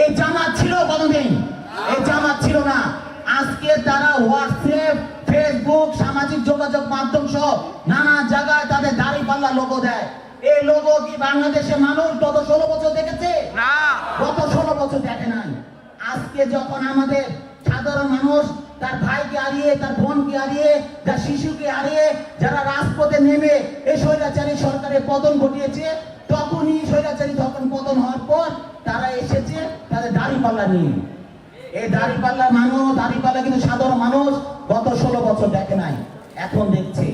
এই জামাত ছিল কোনদিন? এই জামাত ছিল না। আজকে তারা হোয়াটসঅ্যাপ, ফেসবুক, সামাজিক যোগাযোগ মাধ্যম সহ নানা জায়গায় তাদের দাঁড়িপাল্লা লোগো দেয়। এই লোগো কি বাংলাদেশের মানুষ গত 16 বছর দেখেছে? না, গত 16 বছর দেখে নাই। আজকে যখন আমাদের সাধারণ মানুষ তার ভাইকে হারিয়ে, তার বোনকে হারিয়ে, তার শিশুকে হারিয়ে যারা রাজপথে নেমে এই স্বৈরাচারী সরকারের পতন ঘটিয়েছে, তখনই স্বৈরাচারী যখন পতন হওয়ার পর তারা এসেছে তাদের দাঁড়িপাল্লা নিয়ে। এই দাঁড়িপাল্লা কিন্তু সাধারণ মানুষ গত 16 বছর দেখে নাই, এখন দেখছে।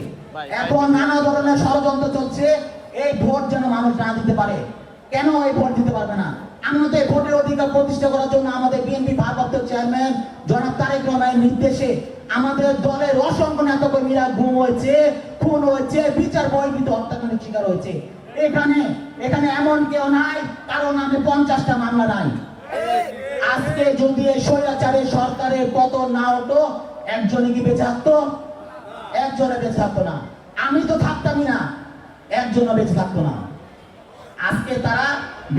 এখন নানা ধরনের ষড়যন্ত্র চলছে এই ভোট যেন মানুষ না দিতে পারে। কেন এই ভোট দিতে পারবে না? আমাদের ভোটের অধিকার প্রতিষ্ঠা করার জন্য আমাদের বিএনপি ভারপ্রাপ্ত চেয়ারম্যান জনাব তারেক রহমানের নির্দেশে আমাদের দলের অসংখ্য নেতাকর্মীরা গুম হয়েছে, খুন হয়েছে, বিচার বহির্ভূত হত্যাকাণ্ডের শিকার হয়েছে। এখানে এমন কেউ নাই কারণ আমি 50টা মামলা নাই। আজকে যদি এই স্বৈরাচারী সরকারের পতন না হতো, একজনে কি বেঁচে থাকতো? একজনে বেঁচে থাকতো না। আমি তো থাকতামই না, একজনও বেঁচে থাকতো না। আজকে তারা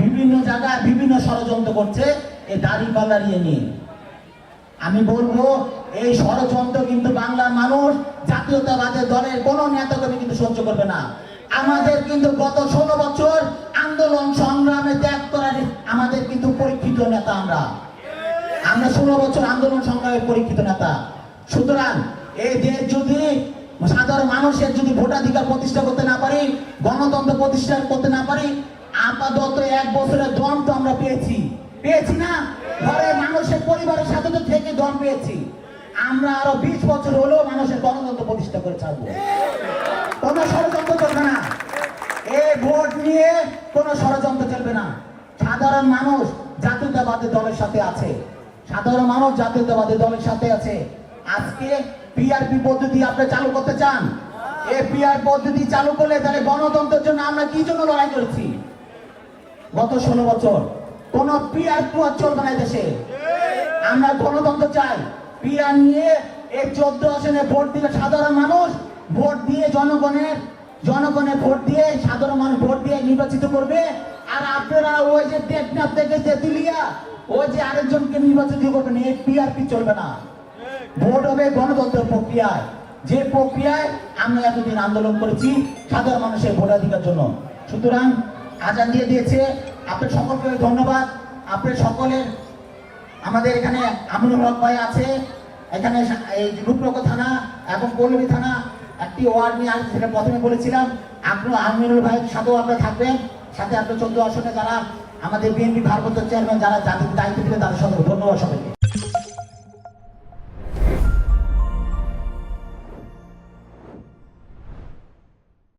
বিভিন্ন জায়গায় বিভিন্ন ষড়যন্ত্র করছে এই দাঁড়িপাল্লা নিয়ে। আমি বলবো এই ষড়যন্ত্র কিন্তু বাংলার মানুষ, জাতীয়তাবাদের দলের কোনো নেতাকর্মী কিন্তু সহ্য করবে না। আমাদের কিন্তু গত 16 বছর আন্দোলন সংগ্রামে ত্যাগ করার আমাদের কিন্তু পরীক্ষিত নেতা। আমরা 16 বছর আন্দোলন সংগ্রামের পরীক্ষিত নেতা। সুতরাং এই দেশ যদি সাধারণ মানুষের যদি ভোটাধিকার প্রতিষ্ঠা করতে না পারি, গণতন্ত্র প্রতিষ্ঠা করতে না পারি, আপাতত 1 বছরের দম তো আমরা পেয়েছি না? ঘরের মানুষের পরিবারের সাথে তো থেকে দম পেয়েছি। আমরা আরো 20 বছর হলেও মানুষের গণতন্ত্র প্রতিষ্ঠা করে ছাড়বো। কোন ষড়যন্ত্র চলবে না। এই ভোট নিয়ে কোন ষড়যন্ত্র চলবে না। সাধারণ মানুষ জাতীয়তাবাদী দলের সাথে আছে। সাধারণ মানুষ জাতীয়তাবাদী দলের সাথে আছে। আজকে পিআরপি পদ্ধতি আপনি চালু করতে চান? এই পিআর পদ্ধতি চালু করলে তাহলে গণতন্ত্রের জন্য আমরা কি জন্য লড়াই করেছি গত 16 বছর? কোন পিআর চলবে না দেশে। আমরা গণতন্ত্র চাই। পিআর নিয়ে এই 14 আসনে ভোট দিলে সাধারণ মানুষ ভোট দিয়ে জনগণের ভোট দিয়ে সাধারণ মানুষ ভোট দিয়ে নির্বাচিত করবে। আর আপনারা ওই যে টেকনাফ থেকে তেতুলিয়া ওই যে আরেকজনকে নির্বাচিত করবেন, এই পিআরপি চলবে না। ভোট হবে গণতন্ত্রের প্রক্রিয়ায়, যে প্রক্রিয়ায় আমরা এতদিন আন্দোলন করেছি সাধারণ মানুষের ভোটাধিকার জন্য। সুতরাং আজান দিয়ে দিয়েছে। আপনার সকলকে ধন্যবাদ। আপনার সকলের আমাদের এখানে আমিনুল হক ভাই আছে, এখানে এই রূপনগর থানা এবং পল্লবী থানা একটি ওয়ার্ড নিয়ে আসছে, সেটা প্রথমে বলেছিলাম। আপনার আমিনুল ভাইয়ের সাথেও আপনারা থাকবেন, সাথে আপনার 14 আসনে যারা আমাদের বিএনপি ভারপ্রাপ্ত চেয়ারম্যান যারা জাতির দায়িত্ব দিলেন তাদের সাথে ধন্যবাদ সবাইকে।